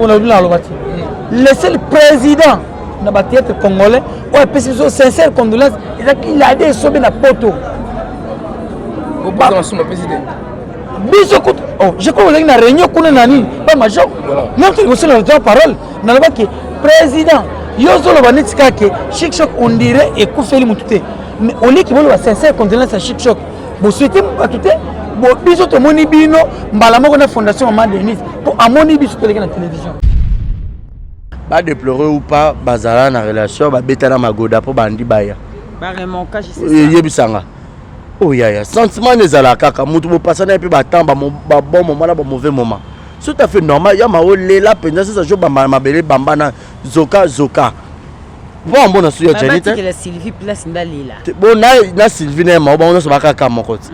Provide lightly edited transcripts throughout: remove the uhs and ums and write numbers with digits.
On a vu la loi. Laissez le président dans le théâtre congolais. Ouais, parce que sincère condoléance. Il a aidé sauver la poto. Au président. Je crois que vous avez une réunion qu'on a nani pas major. Non, c'est aussi la parole. Dans le bas qui président. Yozo le banitika que Chic Choc on dirait et Koufeli Moutouté. Mais on est qui veut la sincère condoléance à Chic Choc. Vous souhaitez à tout bon biso to moni bino mbalama ko na fondation Maman Denise pour amoni biso to la télévision. Pas déplorer ou pas bazala na relation ba betana magoda pour bandi baya. Ba vraiment ka je sais ça. Yebisanga. Oh ya sentiment nezala kaka mutu bo pasana pe ba temps ba bon moment na ba mauvais moment. Tout à fait normal ya ma olela penza ça jo ba mabele bamba na zoka. Bon bon na suya Janita. Ba la Sylvie place ndalila. Bon na Sylvie na ma bon so ba kaka mokoti.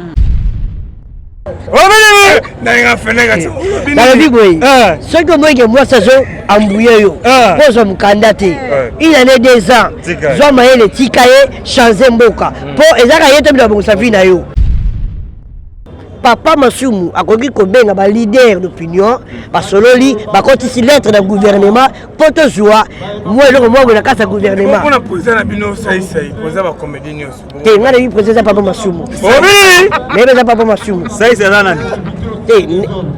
Ce que moi, moi, ça joue embrouillé. Pose mon candidat. Il en est 2 ans. Zoa maye le tikaye changer mboka. Pour ezaka yete bila bongo safi na yo. Papa Masumu a koki ko benga ba leader d'opinion, ba sololi, ba kotisi lettre dans gouvernement, poto joie. Moi le moi na kasa gouvernement. On a posé na bino sai posé ba comédie news. Te ngana yi président Papa Masumu. Oui. Mais Papa Masumu. Sai c'est là nani.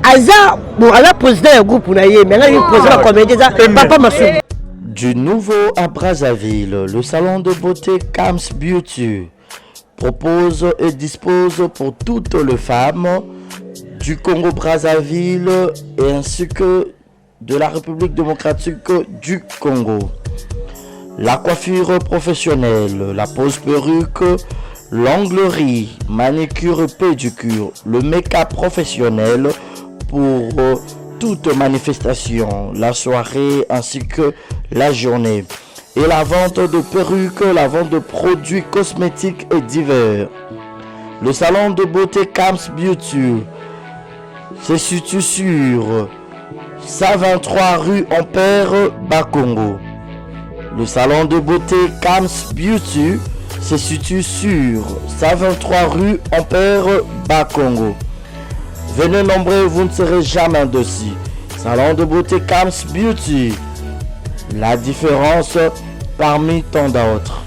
Aza bon ala président du groupe na ye, mais là il président comédie ça Papa Masumu. Du nouveau à Brazzaville, le salon de beauté Camps Beauty propose et dispose pour toutes les femmes du Congo-Brazzaville et ainsi que de la République démocratique du Congo. La coiffure professionnelle, la pose perruque, l'onglerie, manicure et pédicure, le make-up professionnel pour toute manifestation, la soirée ainsi que la journée. Et la vente de perruques, la vente de produits cosmétiques et divers. Le salon de beauté Camps Beauty se situe sur 123 rue Ampère, Bakongo. Le salon de beauté Camps Beauty se situe sur 123 rue Ampère, Bakongo. Venez nombreux, vous ne serez jamais dessus. Salon de beauté Camps Beauty. La différence parmi tant d'autres.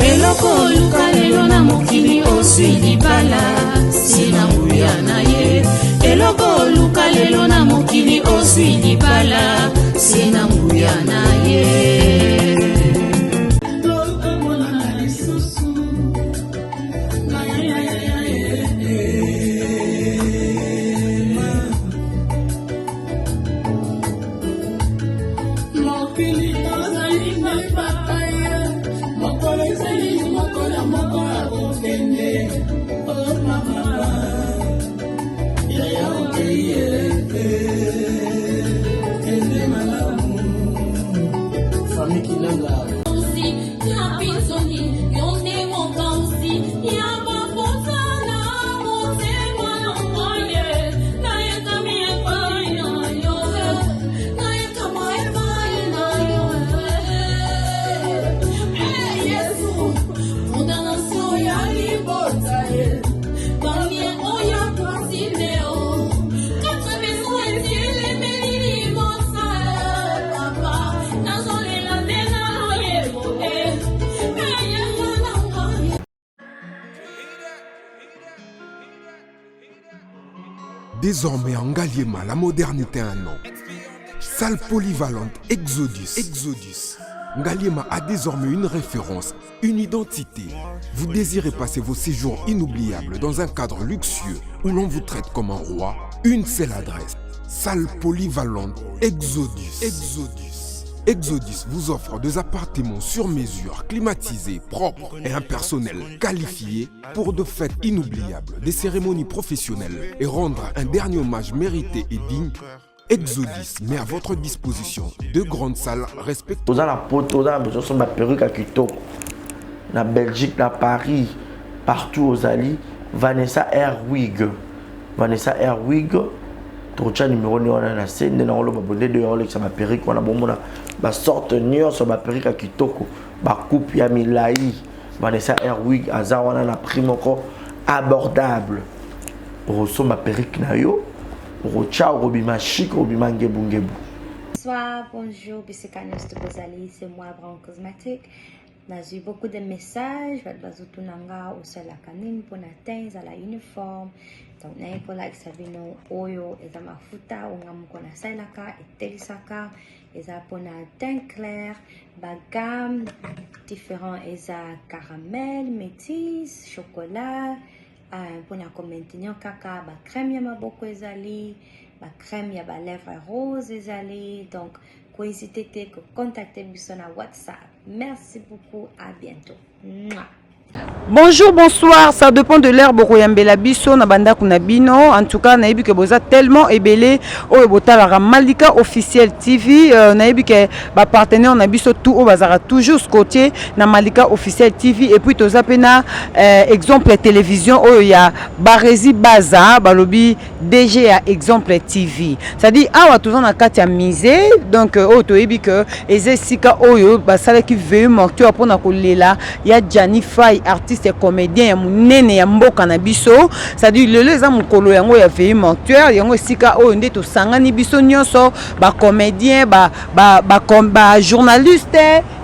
Eloko luka lelo na mokili oswili bala sina nguya na ye. Eloko luka lelo na mokili oswili bala sina nguya na ye. Désormais en Ngaliema, la modernité a un nom. Salle polyvalente Exodus. Ngaliema a désormais une référence, une identité. Vous désirez passer vos séjours inoubliables dans un cadre luxueux où l'on vous traite comme un roi? Une seule adresse. Salle polyvalente Exodus. Exodus vous offre des appartements sur mesure, climatisés, propres et un personnel qualifié pour de fêtes inoubliables, des cérémonies professionnelles et rendre un dernier hommage mérité et digne. Exodus met à votre disposition 2 grandes salles respectueuses. Dans la poto, dans la perruque à Quito, na Belgique, na Paris, partout aux alliés, Vanessa Airwig tocha numéro ni wana na sende na oloba bonde de Rolex ma perruque wana bomona ba sorte nyonso ba perruque ya kitoko ba coupe ya milai Vanessa Airwig aza wana na prix moko abordable oso ma perruque na yo rocha robima chic robima ngebu. Bonsoir, bonjour, Bissekanos de Bozali, c'est moi, Brown Cosmétique. J'ai eu beaucoup de messages, Bazutunanga, au sol à Kanim, pour atteindre à la uniforme. Donc, n'a pas là, Savino, Oyo, et Zamafuta, Ongamukona Sailaka, et Telisaka, et Zapona teint clair, bagam, différents, et caramel, métis, chocolat, pour la maintenir caca, crème yama beaucoup ezali, crème yaba lèvres rose ezali. Donc, n'hésitez pas à contacter sur WhatsApp. Merci beaucoup, à bientôt. Mouah. Bonjour, bonsoir, ça dépend de l'herbe Royambela Bisso, Nabanda Kunabino. En tout cas, Naïbi que Boza tellement ébélé au Botalara Malika officiel TV. Naïbi que ba partenaire Nabiso tout au bazara toujours ce côté na Malika officiel TV. Et puis Toza Pena exemple télévision où il y a Barezi Baza, Balobi DG à exemple TV. Ça dit ah tout on a Katia misé donc au Toibi que Ezesika Oyo basala qui veut mortu pour na kolela ya Jani Fay artiste et comédien ya munene ya mboka na biso ça dit le les amukolo yango ya veille mortuaire yango sika o nde to sangani biso nyonso ba comédien ba journaliste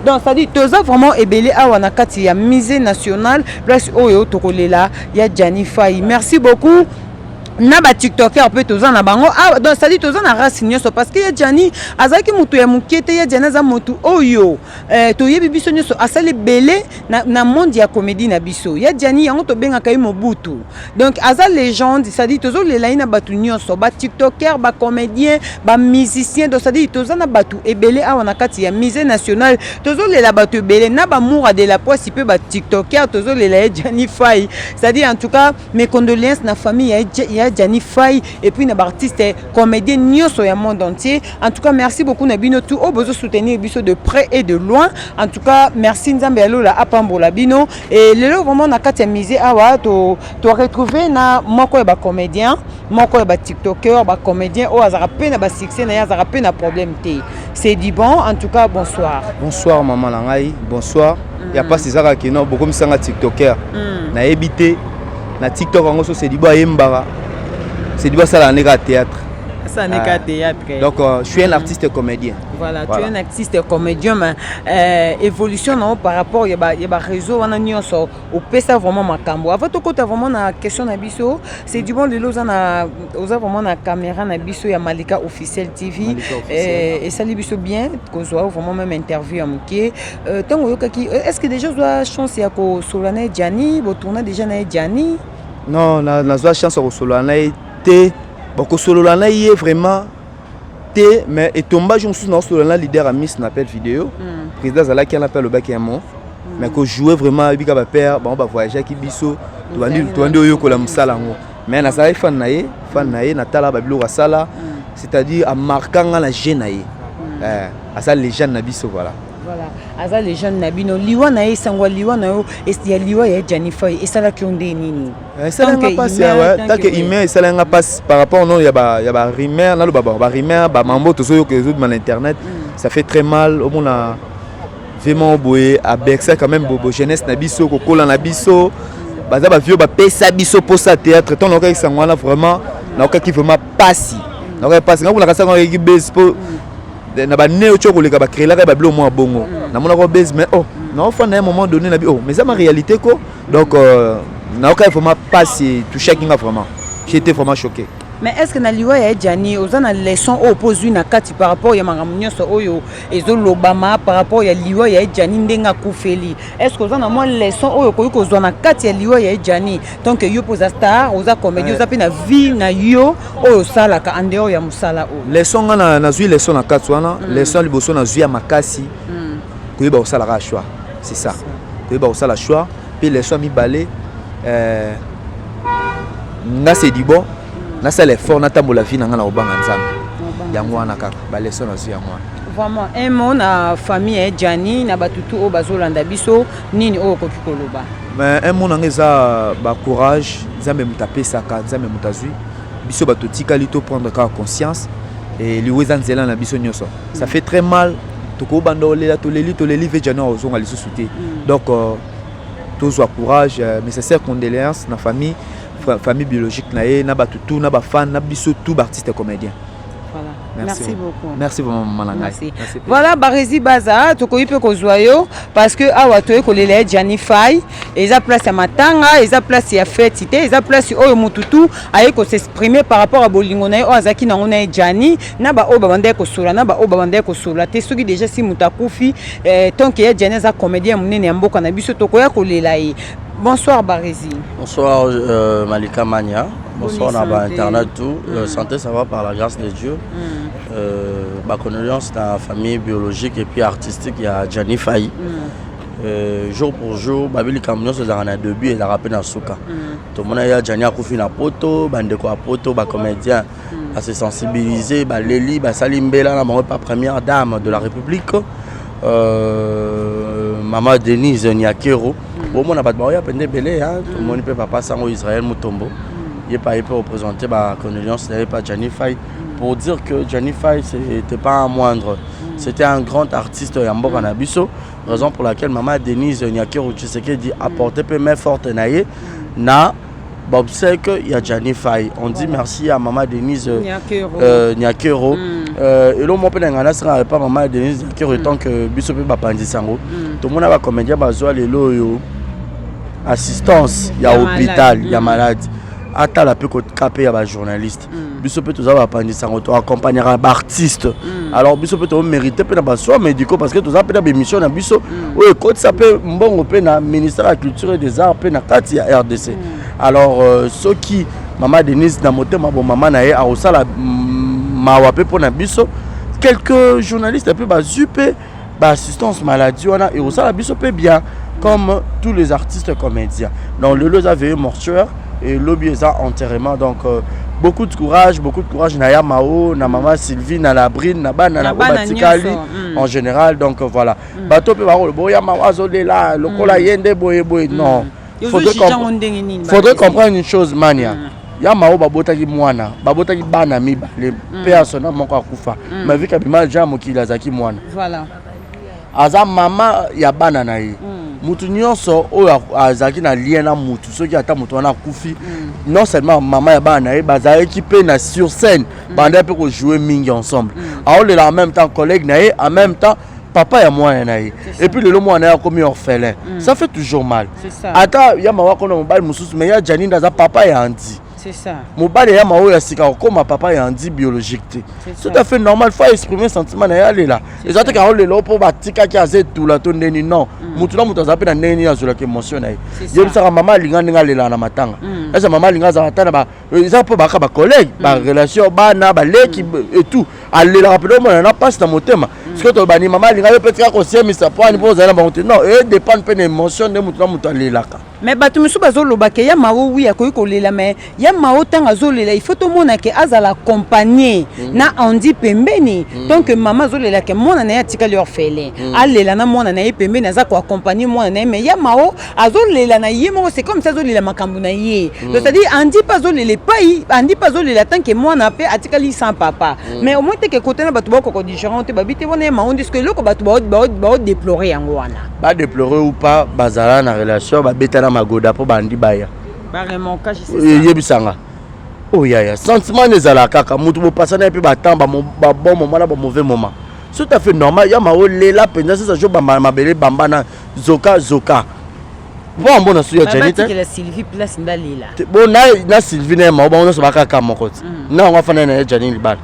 donc ça dit toza vraiment ebelé awa na kati ya musée national place oyo tokolela ya Jani Fay. Merci beaucoup. Na ba tiktoker peut toza na bango ah donc ça dit toza na race nyonso parce que ya Jani azaki mutu ya mukete ya Jani za mutu oyo to yebi biso nyonso asali belé na monde ya comédie na biso ya Jani yango to benga kai Mobutu donc aza légende ça dit tozo lela ina batu nyonso ba tiktoker ba comédien ba musicien donc ça dit toza na batu ebelé awa na kati ya musée national tozo lela batu ebelé na ba moura de la poisse peut ba tiktoker tozo lela ya Jani Fay ça dit en tout cas mes condoléances na famille ya Jani Fay et puis na artiste comédien nyonso ya monde entier. En tout cas merci beaucoup na bino tout au besoin soutenir biso de près et de loin. En tout cas merci Nzambe alola apambola bino et lelo vraiment na kati ya musée awa to retrouver na moko ya ba comédien moko ya ba tiktoker ba comédien o azara pe na ba succès na ya azara pe na problème té. C'est dit bon en tout cas bonsoir. Bonsoir maman Langai, bonsoir. Ya pas ces ara qui non beaucoup misanga tiktoker. Na ebité na TikTok en gros c'est du bois yembara. C'est du bois ça la théâtre. Ça n'est qu'à théâtre. Donc je suis un artiste comédien. Voilà, tu es un artiste comédien mais évolution non par rapport il y a réseau on a nyonso au pesa vraiment makambo. Avant tout côté vraiment na question na biso, c'est du bon de l'oza na oza vraiment na caméra na biso ya Malika officiel TV et ça li biso bien qu'on soit vraiment même interview amuké. Tango yokaki est-ce que déjà doit chance ya ko solana Jani, bo tourner déjà na Jani? Non, na zoa chance ko solana té beaucoup solo là est vraiment té mais et tombage on sous solana leader à Miss n'appelle vidéo président Zala qui appelle le bac mon mais que jouer vraiment bika ba père bon ba voyager qui biso to andi oyo ko la musala ngo mais na sa fan naé na tala ba bilo sala c'est-à-dire à marquant la jeune naé à ça les jeunes na biso voilà. Voilà, aza les jeunes nabino liwa na sangwa liwa na yo est liwa ya Jani Fay et ça la qui on dénini. Ça n'a pas passé ouais, tant que email ça n'a pas par rapport non il y a ba rimer là le ba rimer ba mambo tout ça que les autres dans internet ça fait très mal au monde vraiment boyer avec ça quand même bobo jeunesse na biso ko kola na biso baza ba vieux ba pesa biso pour ça théâtre ton local sangwa là vraiment na local qui vraiment passi na local passi quand on la ça qui base pour na ba neo choko le ka ba créer là ba blo mo bongo na mona ko base mais oh non faut à un moment donné na bi oh mais ça ma réalité quoi donc na ka vraiment passer tout chacun vraiment j'étais vraiment choqué. Mais est-ce que na liwa ya Jani ozana leçon opposé na kati par rapport ya mangamnyoso oyo ezo lobama par rapport ya liwa ya Jani ndenga kufeli est-ce que ozana mo leçon oyo ko zo na kati ya liwa ya Jani donc yo poza star oza comédie oza pe na vie na yo oyo sala ka andeo ya musala o leçon na zui leçon na kati wana leçon liboso na zui ya makasi ko ba osala ka choix c'est ça ko ba osala choix puis leçon mi balé nga c'est du bon na ça l'effort na tambola vie na nga na obanga nzambe yango wana kaka ba leçon na zui yango vraiment un mot na famille Jani na batutu o bazolanda biso nini o ko kikoloba mais un mot na ngeza ba courage nzambe mutapesaka nzambe mutazui biso bato tikali to prendre ka conscience et liweza nzela na biso nyoso ça fait très mal toko banda olela to leli vejana ozonga lisusu te donc tous courage nécessaire condoléances na famille biologique na ye na bato tout na ba fan na biso tout artiste comédien. Voilà. Merci beaucoup. Merci vraiment Malanga. Merci. Voilà Barezi Baza tokoyi pe kozwayo parce que awa toye kolela Gianni Faye eza place ya matanga eza place ya fête eza place oyo mututu aye ko s'exprimer par rapport à bolingo na ye o azaki nango na Gianni na ba o babanda ko sola na ba o babanda ko sola te soki déjà si mutakufi tant que Gianni za comédien munene ya mboka na biso tokoya kolela ye. Bonsoir Barezi. Bonsoir Malika Mania. Bonsoir on internet tout. Santé ça va par la grâce de Dieu. Ma condoléance dans la famille biologique et puis artistique il y a Gianni Faye. Jour pour jour babili camion se dans début et la rappel dans souka. Tout le monde a Gianni a coufi na poto, bande ko poto, ba comédien à se sensibiliser, ba Leli, ba Salimbela la pas première dame de la République. Maman Denise Nyakero. Bon, on a pas de mariage, tout le monde peut pas passer en Israël Mutombo. Il peut représenter ma condoléance, ce n'avait pas Gianni Faye. Pour dire que Gianni Faye, c'était pas un moindre. C'était un grand artiste Yambo Kanabiso. Raison pour laquelle maman Denise Nyakero dit apporter peu main forte na Bob sait qu'il y a Gianni Faye. On dit merci à maman Denise Nyakero. Et là, mon père n'a pas maman Denise Nyakero tant que Biso peut pas Sango. Tout le monde a comédien bazoa les loyo. Assistance, il y a hôpital, il y a malade. Attends la peu capé, il y a journaliste. Biso peut toujours apprendre ça, accompagner un artiste. Alors Biso peut toujours mériter peut avoir soins médicaux parce que tout ça peut avoir des missions dans Biso. Oui, quand ça peut bon peut na ministère de la culture et des arts peut na Katia RDC. Alors ceux qui maman Denise na moté ma bon maman na a aussi la mawape pour na Biso. Quelques journalistes peu ba super assistance maladie on a et aussi la Biso peut bien comme tous les artistes comédiens. Donc le lot avait mortuaire et lobby ça enterrement donc beaucoup de courage na Mao na maman Sylvie na Labrine na bana na Batikali en général donc voilà bato pe ba boya mawazo de là lokola yende boye non faudrait comprendre une chose mania ya Mao babotaki mwana babotaki bana mibale pe asona moko akufa mais vu kabima jamu kila zaki mwana voilà aza mama ya bana na ye mutu nyonso oyo azaki na lien na mutu soki ata mutu wana kufi non seulement maman ya bana ye bazalaki pe na sur scène banda pe ko jouer mingi ensemble aolela en même temps collègue na ye en même temps papa ya mwana na ye et puis le mwana ya komi orphelin ça fait toujours mal ata ya mawa kono mobali mususu mais ya Gianni ndaza papa ya andi. C'est ça. Mobali ya mawo ya sika comme papa ya andi biologique. Tout à fait normal, faut exprimer sentiment na ya lela. Et ça te ka lelo po batika ki aze tout la to ndeni non. Mutu na mutu azape na ndeni ya zola ke émotion na ye. Yem saka mama linga ninga lela na matanga. Esa mama linga za tana ba ça po ba ka ba collègue, ba relation ba na ba leki et tout. Alela rappeler mo na passe na motema. Parce que to bani mama linga yo peut-être ko sien misa po ani po za na ba monter. Non, et dépend pe na émotion de mutu na mutu alela ka. Mais batu musu bazoloba ke ya mawo wi akoyi kolela mais ya mawo tanga zolela il faut to mona ke azala accompagner na andi pembeni donc maman zolela ke mona na ya tikali orphelin alela na mona na ye pembeni aza ko accompagner mona na mais ya mawo azolela na ye mo c'est comme ça zolela makambu na ye donc c'est à dire andi pas zolela pai andi pas zolela tant que mona pe atikali sans papa mais au moins te ke côté na batu bako ko différent te babite bona ma on dit que loko batu ba déplorer yango wana ba déplorer ou pas bazala na relation ba betana magoda po bandi baya vraiment quand je sais ça yebisanga oh ya sentiment nezala kaka mutu bo pasana pe batamba ba bon moment na ba mauvais moment tout à fait normal ya ma olela penza ça jo ba mabele bambana zoka bon bon na suya Gianni te la Sylvie place ndalela bon na Sylvie na ma bon so ba kaka moko na on va fana na Gianni libal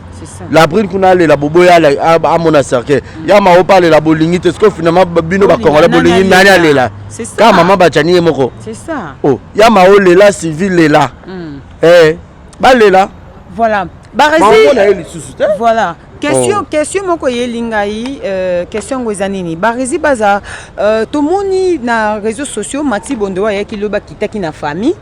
la brune kuna lela bobo ya a mona cercle ya ma o parler la bolingi te ce que finalement bino ba kongola bolingi nani alela ka maman ba Gianni moko c'est ça oh ya ma o lela Sylvie lela balela voilà voilà question moko yelingai question ngozanini Barezi Baza tomoni na réseaux sociaux Mati Bondoa ya kiloba kitaki na famille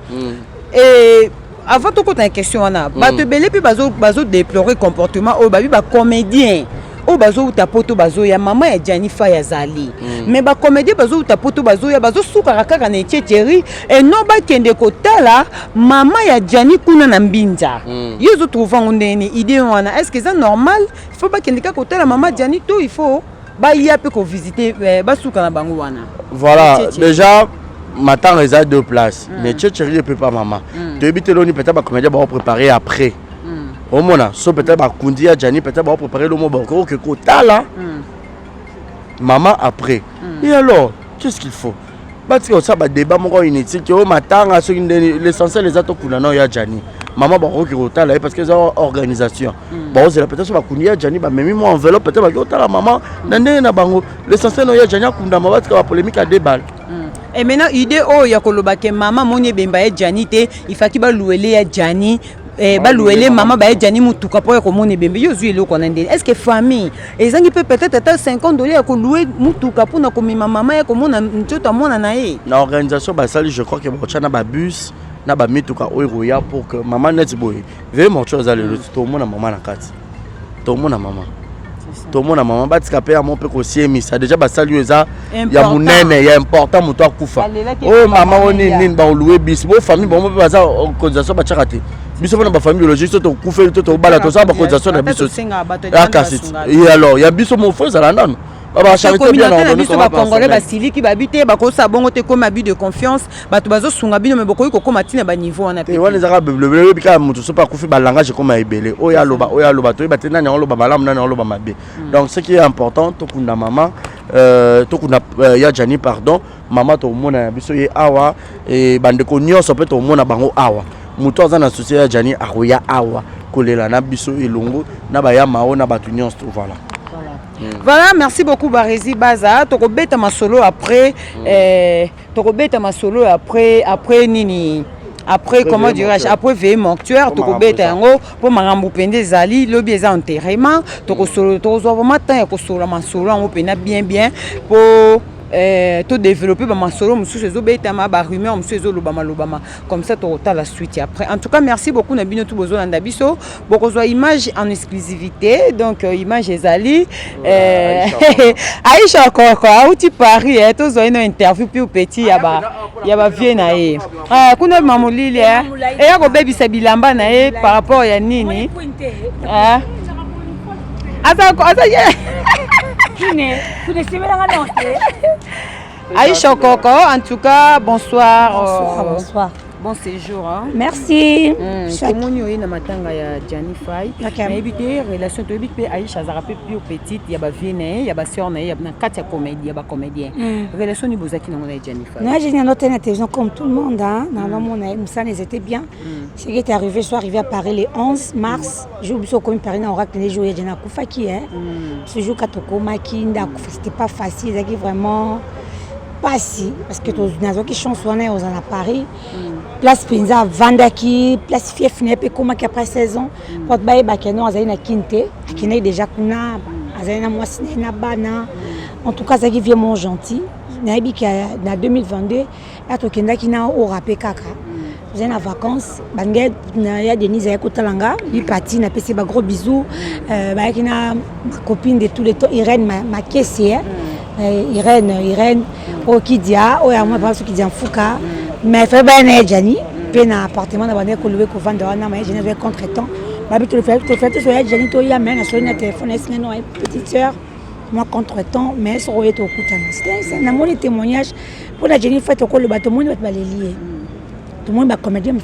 et avant tout une question wana bato belé puis bazo déplorer comportement o babi ba comédien o bazo utapoto bazo ya mama ya Janifa ya zali mais ba comédie bazo utapoto bazo ya bazo suka kaka na chéri et non ba kende kotala mama ya Jani kuna na mbinja yozo trouver ndeni idée wana est-ce que c'est normal il faut ba kende kaka kotala mama Jani to il faut ba y a peu ko visiter ba suka na bango wana voilà déjà maintenant ils ont deux places mais chéri ne peut pas maman tu habites l'oni peut-être ba comédie ba préparer après au mona so peut-être ba kundi ya Jani peut-être ba préparer le mot bako que kotala maman après et alors qu'est-ce qu'il faut parce que ça ba débat moko inutile que au matanga so l'essentiel les ato kuna na ya Jani maman bako que kotala parce que ça organisation bon c'est peut-être so ba kundi ya Jani ba même moi enveloppe peut-être ba kotala maman nande na bango l'essentiel no ya Jani kunda maman parce que la polémique à débat. Et maintenant idée oh ya koloba ke maman monye bemba ya Jani te il faut qu'il ba louele ya Jani balouele maman ba Jani mutuka po ko mone bembe yo zuelo ko nande est-ce que famille ezangi peut-être ata $50 ko louer mutuka pour na ko mima maman ya ko mona ntoto mona na ye na organisation ba sali je crois que ba chana ba bus na ba mituka oyo ya pour que maman net boy vraiment chose à le to mona maman na kati to mona maman to mona maman batika pe ya mon pe ko siemisa déjà ba sali eza ya munene ya important muto akufa oh maman oni ba louer bis bo famille bon ba za organisation ba chakate biso na ba famille biologique to kufa to bala to ça ba organisation na biso et alors ya biso mon frère za nano baba charité bien on biso ba congolais ba siliki ba bité ba ko sa bongo te comme abus de confiance ba to bazo sunga bino me boko ko koma tina ba niveau on a pe wana zaka bleu bika mutu so pas kufi ba langage comme ebele oya loba to ba tena na loba malamu na loba mabe donc ce qui est important to kunda maman to kunda ya Jani pardon maman to mona biso ye awa et bande ko nyonso pe to mona bango awa mutu aza na société ya Jani akoya awa kolela na biso elongo na ba ya mao na batu nyonso to voilà. Voilà, merci beaucoup Barési Baza. Toko beta ma solo après après nini. Après comment dirais-je après veille mortuaire toko beta yango pour marambu pende zali lobi eza enterrement toko solo to zo vraiment temps ko solo ma solo on pena bien pour tout développer ma solo monsieur zo beta ma ba rumeur monsieur zo lobama comme ça to la suite après en tout cas merci beaucoup na bino tout bozo landa biso boko zo image en exclusivité donc image ezali Aïcha Koko outi Paris to zo une interview plus petit ya ba vie na e kuna mamulile e ya ko baby sa bilamba na e par rapport ya nini ata Aïcha Koko, en tout cas, bonsoir. Bonsoir. Bon séjour. Hein? Merci. Comment nous avons matanga ya Janify. Mais éviter relation to éviter Aïcha Zarape plus petite, il y a ba vie il y a ba sœur il y a quatre comédien, il y a ba comédien. Relation ni bozaki na mona Janify. Moi j'ai une autre télévision comme tout le monde hein. Dans le monde ça les était bien. Ce qui est arrivé soit arrivé à Paris le 11 mars, j'ai oublié comme Paris na oracle les jours Jana Kufa qui est. Ce jour Katoko Maki nda c'était pas facile, c'est vraiment pas si parce que tous nazo qui chansonnaient aux à Paris. Place Pinza Vandaki, place Fief Nepe comme après saison. Porte baie bakeno azali na Kinte, qui déjà kuna azali na mwasine na bana. En tout cas ça qui vient mon gentil. Naibi qui na 2022 ya to kenda kina au rapé kaka. Vous êtes en vacances, Banged, il y a Denise Kotalanga, il parti, il a passé un gros bisou. Il y a ma copine de tous les temps, Irène, ma caissière. Irène, au Kidia, au Yama, parce qu'il dit en Fouka. Mais il fait bien Jani, puis dans l'appartement, on a loué pour vendre, on a un contre-temps. Je fais tout ça, Jani, tu as mis un téléphone, une petite soeur. Moi contre-temps, mais ça aurait été au coup. C'est un amour de témoignage. Pour la Jani, fait le bateau, tout le monde va les lier. Tout le monde va comédien,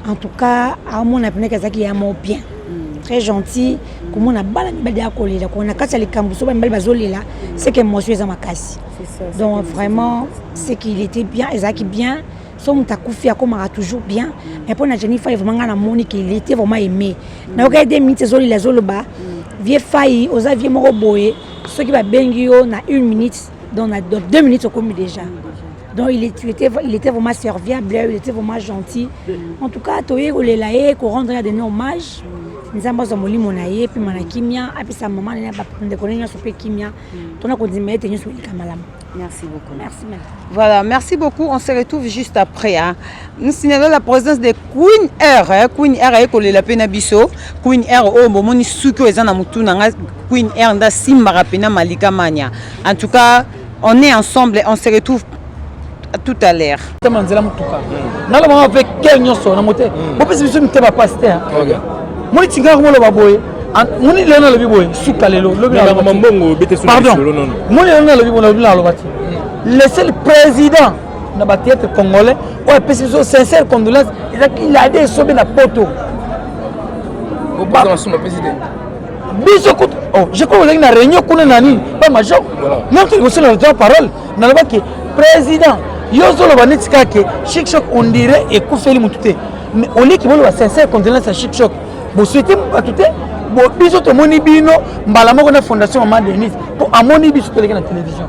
en tout cas, à mon appel, qui est un mot bien. Très gentil, comme on a balayé à coller, on a cassé les camboussons, c'est que moi je suis à ma casse. Donc vraiment, c'est qu'il était bien, Ezaki bien, son takoufi a comme toujours bien. Mais pour la Jennifer, vraiment la Monique, il était vraiment aimé. N'a aucun des minutes, zoli la zoloba, vieux failli, aux aviez moroboé, ceux qui va bengio na 1 minute, dans 2 minutes au commis déjà. Donc il était vraiment serviable, il était vraiment gentil. En tout cas, Toye Olelaye, qu'on rendrait des hommages. Nous avons besoin de monaye, puis manakimia, et puis sa maman n'a pas de connaître sur Pékimia. On a continué à tenir sur les camarades. Merci beaucoup. Merci, madame. Voilà, merci beaucoup. On se retrouve juste après. Hein. Nous signalons la présence de Queen Air. Hein. Queen Air est collé la peine à biso. Queen Air, oh, bon, mon isuko est en Queen Air, da simba rapena malika mania. En tout cas, on est ensemble et on se retrouve tout à l'heure. Nala avec quel nyoso na moté. Bo pesi biso mteba pasteur. Moni tinga ko lo baboye. Moni lena lo biboye suka lelo. Pardon. Moni lena lo biboye lo bati. Laissez le président na ba théâtre congolais o pesi biso sincère condoléances. Il a des sobe na poto. Au bas dans son président. Biso ko oh, je crois que na réunion kuna nani pas major. Non tu aussi la parole. Na ba ki président Yozolo banitika ke Chic Choc on dirait et Koufeli Moutouté. Mais on est qui veut le sincère contenance à Chic Choc. Vous souhaitez Moutouté, bon biso to moni bino mbala moko na fondation Maman Denise pour amoni biso to la télévision.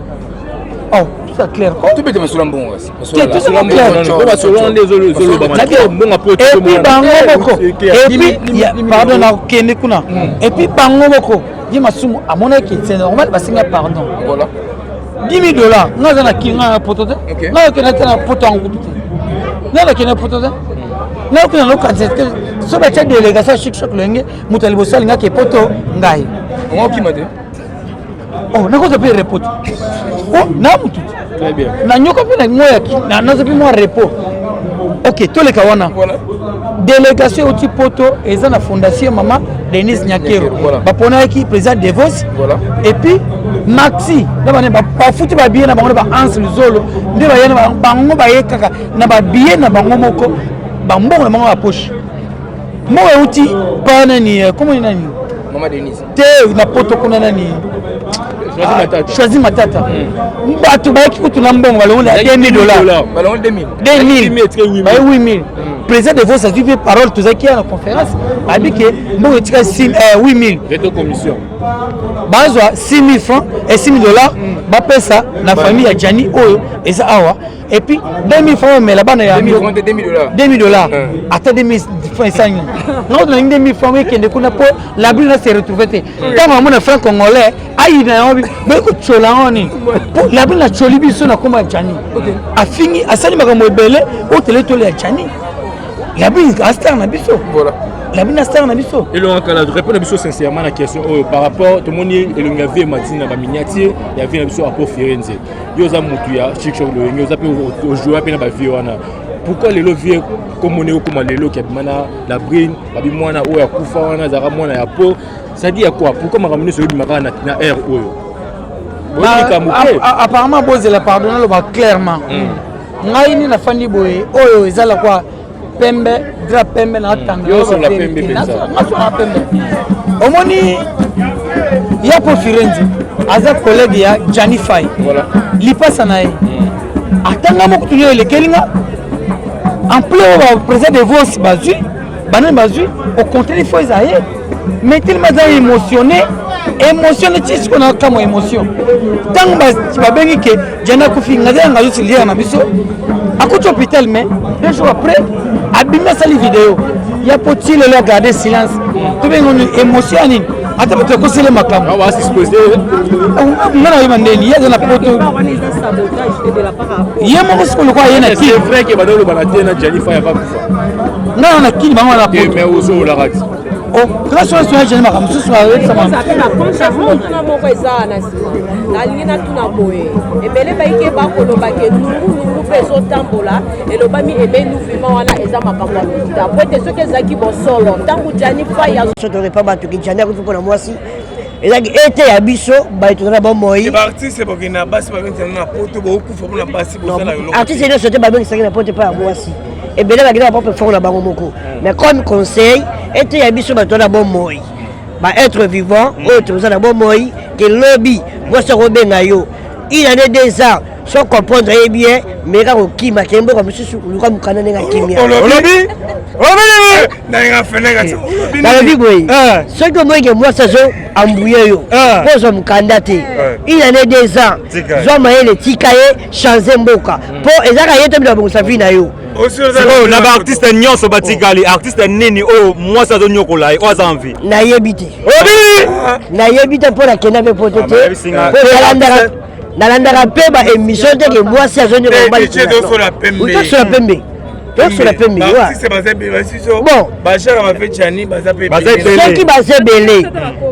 Oh, tout ça clair. Tout peut être sur l'ambon aussi. Tout ça clair. Et puis bango moko. Et puis pardon na kende kuna. Et puis bango moko. Di masumu amona ki c'est normal parce qu'il y a pardon. Voilà. $10,000. Nous avons un poteau. Nous avons un poteau en groupe. Nous avons un poteau. Nous avons un poteau. Si vous avez des délégations Chic Choc, vous avez un poteau. On qui m'a dit? Oh, nous avons un repos. Oh, nous avons tout. Très bien. Nous avons un repos. Ok, tous les cas, délégation au type poteau et dans la fondation Maman Denise Nyakero. Bapona qui président Devos. Et puis Maxi, pas foutu ba bien na bango ba ans zolo. Nde ba yana bango ba yekaka na ba bien na bango moko. Ba mbongo na bango ba poche. Mo uti pa nani comment nani? Maman Denise. Te na poto kuna nani? Choisi matata. Bato ba ki kutuna mbongo balongo na $10,000. Balongo 2000. 2000. Ba 8000. Président de vos a dit parole tous qui à la conférence a dit que bon etika 8000 veto commission bazwa 6 000 francs et $6,000 ba pesa na famille ya Jani oyo eza awa et puis 2000 francs mais là-bas na $2000 ata 2000 francs ça non na 2000 francs qui ne kuna po la bille se retrouver te quand on a franc congolais ayi na obi beko chola oni la bille na choli biso na koma Jani a fini asali makambo ebele o tele tole ya Jani. La bise Astar Nabiso. Voilà. La bise Astar Nabiso. Et donc, répondre à Nabiso sincèrement à la question par rapport tout le monde et le gavé Martina la miniature, il y avait Nabiso à Pau Firenze. Yosa Mutuya, Chic Choc le Yosa peut jouer à peine à Viona. Pourquoi les leviers comme on est au comme les lots qui mana la brine, la bimoana ou à Koufa, Zara Mona à Pau, ça dit à quoi? Pourquoi m'a ramené celui de Marana na air ou apparemment, Bose la pardonné clairement. Ngaini na fandi boye, oyo ezala quoi? Pembe, drap pembe na tanga. Yo sur la pembe Omoni ya po Firenze. Aza collègue ya Jani Fay. Voilà. Lipasa na ye. Atanga mo kutunyo le kelinga. En plus au président de vos bazui, banan bazui au contraire il faut esayer. Mais tellement émotionné, tu qu'on a comme émotion. Tant que tu vas bien que Jana Koufi ngada ngayo silia na biso. À côté hôpital mais 2 jours après abîmer sa vidéo il y a petit le garder silence tout bien une émotion ni ata peut ko sele makam on va s'exposer ngana yima ndeni ya na poto yema ko sikolo kwa yena c'est vrai que badolo banatena Jennifer ya pas non na kini bango na poto mais ozo la rat oh grâce à ce jeune makam ce soir ça va na moko eza na sima na lingina tuna boye ebele baike ba koloba ke nungu peso tambola elobami ebe nous vivons wana eza makambo ya lokuta po te soki ezaki bosolo ntango Jani Fay soto pas batuki Jani akufi mpona mwasi ezaki ete ya biso baitozana bomoi baartiste bokena basi babengisa na poto bokufa mpona basi bozala eloko artiste nyonso te babengisaki na poto mpo ya mwasi ebele bakenda bapope fort na bango moko mais comme conseil ete ya biso batozana bomoi être vivant oyo tozana bomoi ke lobi mwasi akobenga yo il en est 2 ans sans comprendre bien mais quand on kima kembo comme si luka mukana nenga kimia olobi na fenega na lobi boy ce que moi que moi ça zo ambouye yo pose mukanda te il en est 2 ans zo maele tikaye changer mboka po ezaka yete bila bonsa vie na yo na ba artiste nyonso batikali artiste nini oyo mwasi azonyokola oyo aza envie nayebite mpo na kenda mpe poto te po nalandaka mpe baémission teke mwasi azonyoka mobali tosola pembe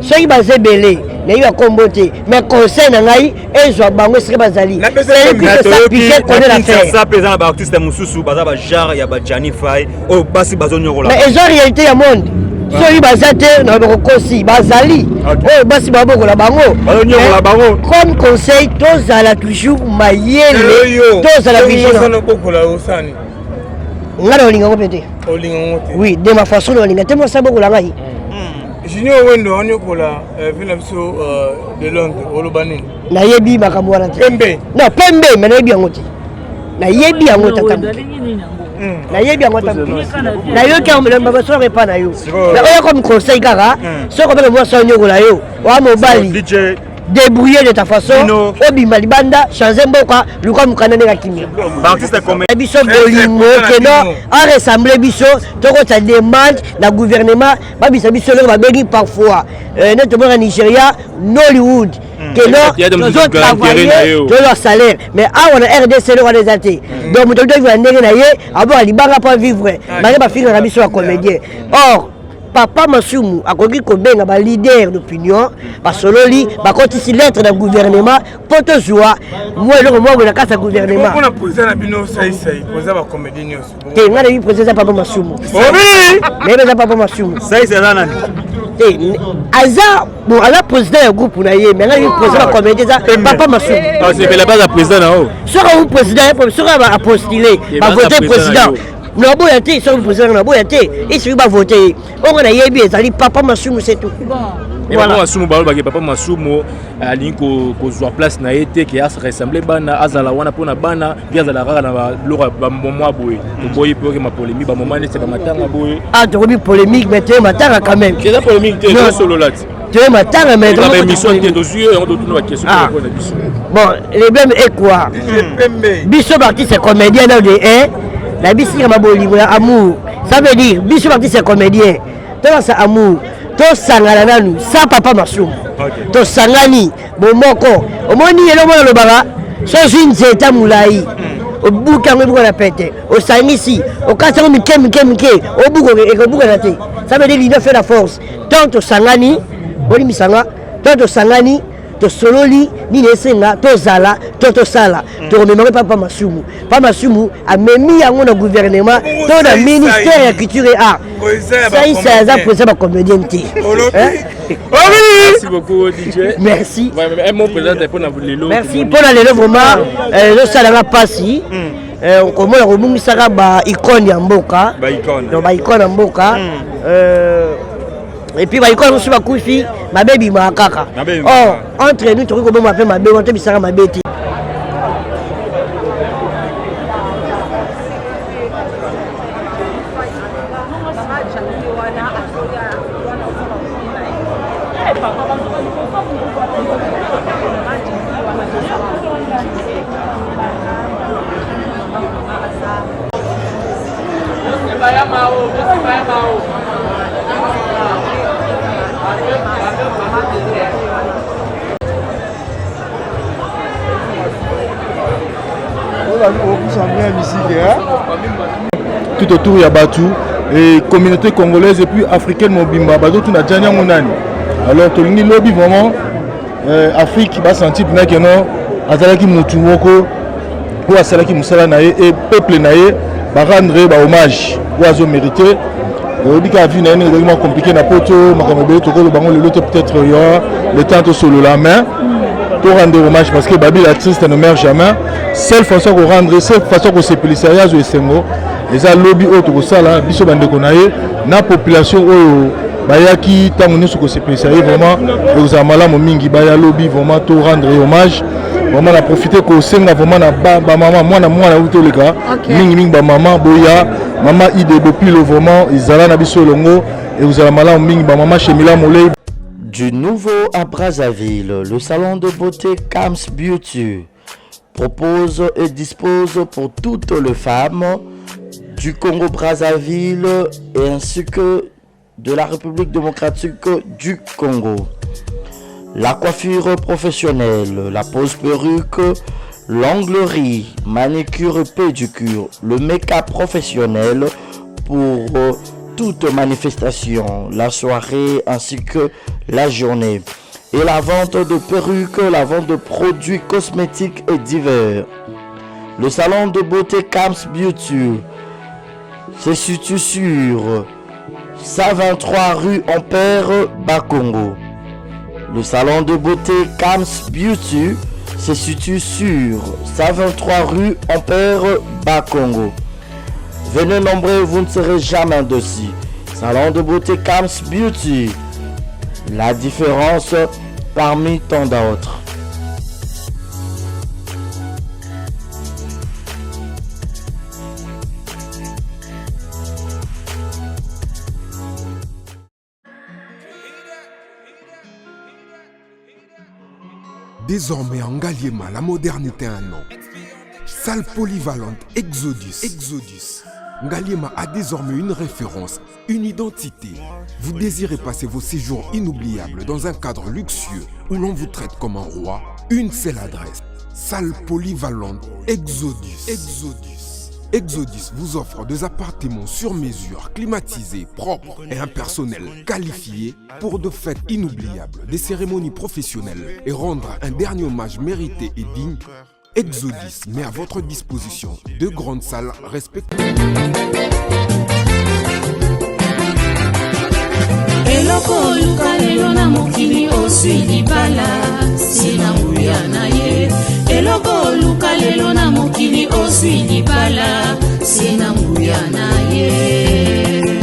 soki baza ebele nayebi akombo te mais conseil na ngai ezwa bango esika bazali eza na baartiste mosusu baza bagenre ya bajani fai oyo basi bazonyokola mais eza réalité ya monde soki baza te na bakokosi bazali oyo basi babokola bango comme conseil tozala toujours mayele tozala nga na olinga ngo mpe te oui de ma façon na olinga te mosa bokola ngai junior wendo onyokola vina biso de Londres oloba nini nayebi makambo wana te pembe non pembe mais nayebi yango te nayebi yango tata nayebi yango tata nayoki yango melamba basoro epa na yo oyo comme conseil kaka soki obeke mwasi onyokola yo wa mobali débrouiller de ta façon obima libanda changer mboka luka mukanda ndenge kimia biso bolingo keno a ressemble biso tokota demande na gouvernement babisa biso loko babengi parfois ne tomona Nigeria Nollywood keno tozotravailler toyo salaire mais awa na RDC loko eza te donc moto toyivela ndenge na ye aboka libanga mpo vivre bange bafingaka biso ya comédien or Papa Masumu akoki kobenga ba leader d'opinion basololi bakotisi lettre na gouvernement poto joie moi eloko moko na kasa gouvernement on a posé na bino sai posé ba comédien nyonso te ngana yi président Papa Masumu mais beza Papa Masumu sai c'est là nani te aza bon ala président ya groupe na ye mais ngana yi président ba comédien za Papa Masumu ah c'est la base président na o sera un président sera ba apostiller ba voter président na boya te so président na boya te et celui va voter on a yebi ezali Papa Masumu c'est tout Papa Masumu balobaki Papa Masumu alingi kozwa place na ye te ki asa ressemble bana azala wana pona bana bi azala kaka na loko ba moment boye boye pe ma polémique ba moment c'est ba matanga boye ah tu polémique mais tu matanga quand même c'est la polémique te solo là tu matanga mais la émission te dossier on doit tout question pour la émission bon le problème est quoi biso parti c'est comédien dans de la bisika mabolingo ya amour ça veut dire biso parti c'est comédien toi ça amour to sangana nanu sa Papa Masumu to sangani bomoko omoni yelo mona lobanga so nzeta mulai obuka ngo na pete o sangisi o kasa mike obuko ekobuka na te ça veut dire l'idée fait la force tant to sangani boni misanga tant to sangani to sololi ni nesenga to zala to sala to remémorer Papa Masumu Papa Masumu a memi yango na gouvernement to na ministère ya culture et art ça ça pour ça ba comédien ti merci beaucoup DJ merci un mot président pour na lelo merci pour la lelo vraiment le salanga pasi on komona komungisaka ba icône ya mboka ba icône ya mboka et puis baikola mosusu bakufi mabebi makaka oh entre nous tokoki koboma mpe mabe wana tobisaka mabe te tout autour il y a Batu et communauté congolaise et puis africaine mobimba bato tout na janya monani alors to lingi lobby vraiment Afrique ba sentir na que non azalaki mutu moko ou asalaki musala na ye et peuple na ye ba rendre ba hommage ou azo mériter le bika vie na une vraiment compliqué na poto makambo to ko le bango le lot peut-être il y aura le temps to solo la main pour rendre hommage parce que Babi la triste ne meurt jamais. Seule façon de rendre, seule façon de se plier à Sengo, les lobby autre que ça là, biso bande konaye, na population bayaki tango sur se plier vraiment, aux amala mingi baya lobby vraiment tout rendre hommage. Vraiment na profiter que senga vraiment na ba maman moi na uto le cas, mingi ba maman boya, maman ide depuis le vraiment izala na biso longo et aux amala mingi ba maman Chemila Molei. Du nouveau à Brazzaville, le salon de beauté Kams Beauty propose et dispose pour toutes les femmes du Congo-Brazzaville ainsi que de la République démocratique du Congo. la coiffure professionnelle, la pose perruque, l'onglerie, manicure et pédicure, le make-up professionnel pour toute manifestation, la soirée ainsi que la journée. Et la vente de perruques, la vente de produits cosmétiques et divers. Le salon de beauté Kams Beauty se situe sur 123 rue Ampère, Bakongo. Le salon de beauté Kams Beauty se situe sur 123 rue Ampère, Bakongo. Venez nombreux, vous ne serez jamais dessus. Salon de beauté Kams Beauty. La différence parmi tant d'autres. Désormais en Ngaliema, la modernité a un nom. Salle polyvalente Exodus. Ngaliema a désormais une référence, une identité. Vous désirez passer vos séjours inoubliables dans un cadre luxueux où l'on vous traite comme un roi? Une seule adresse. Salle polyvalente Exodus. Exodus vous offre des appartements sur mesure, climatisés, propres et un personnel qualifié pour de fêtes inoubliables, des cérémonies professionnelles et rendre un dernier hommage mérité et digne. Exodus met à votre disposition deux grandes salles respectives. eloko luka lelo na mokili oswi libala sina nguya na ye eloko luka lelo na mokili oswi libala sina nguya na ye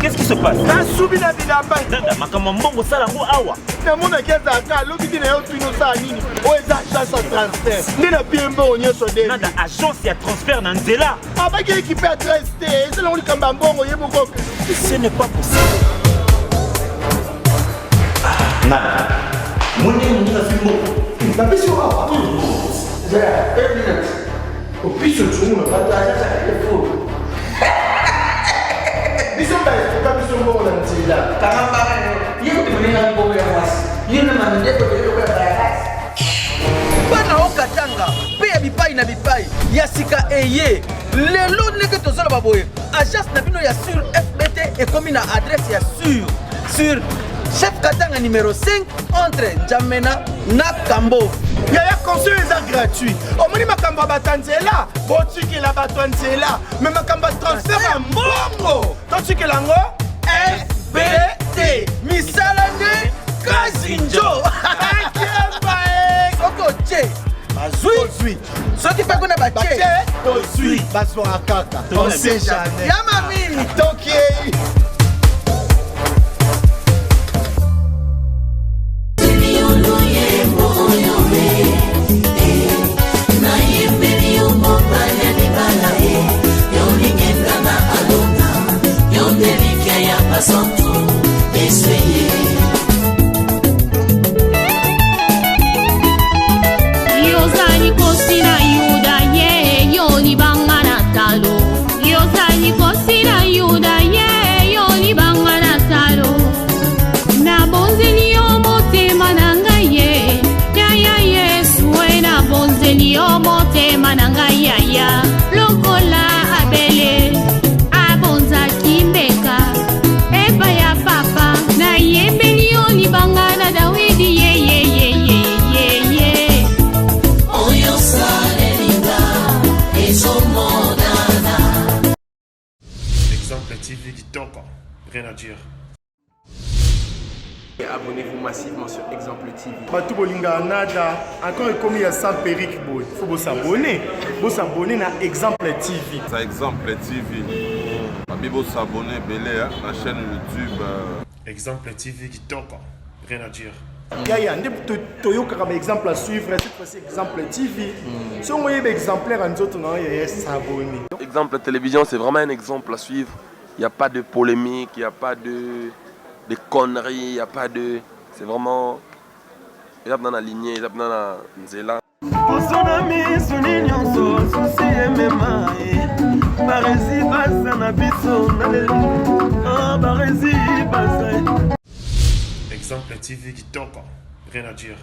Qu'est-ce qui se passe? Nada, agence ya transfert na nzela. Ce n'est pas possible. Nada. bana okatanga pe ya bipai na bipai ya sika eye lelo ndenge tozala baboye agence na bino ya sur FBT ekomi na adresse ya sur chef katanga numéro 5 entre Njamena na Kambo. Yaya conseil est gratuit. Omoni makamba batanzela, botikela batanzela, mais makamba transfert ya mbongo. Totikela ngo FBT. Misalane Kazinjo. Koko che. Bazui. Ceux qui payent qu'on a baché. Tozui. Bazo akaka. On sait jamais. Yamami. Tokiei. Yozani kosi na yuda ye yoni banga sur Exemple TV. Batou Bolinga Nada, encore comme il y a ça Péric Boy, il faut vous s'abonner. Vous s'abonner à Exemple TV. Ça Exemple TV. Vous s'abonner belé à la chaîne YouTube. Exemple TV qui toque, rien à dire. Yaya, Toyoka comme exemple à suivre, cette fois-ci Exemple TV. Si on voyait exemplaire en autres, non, il y a s'abonner. Exemple télévision, c'est vraiment un exemple à suivre. Il n'y a pas de polémique, il n'y a pas de conneries, il n'y a pas de... C'est vraiment... Il y a dans la lignée, il y a dans la nzela. Exemple TV qui toque, rien à dire.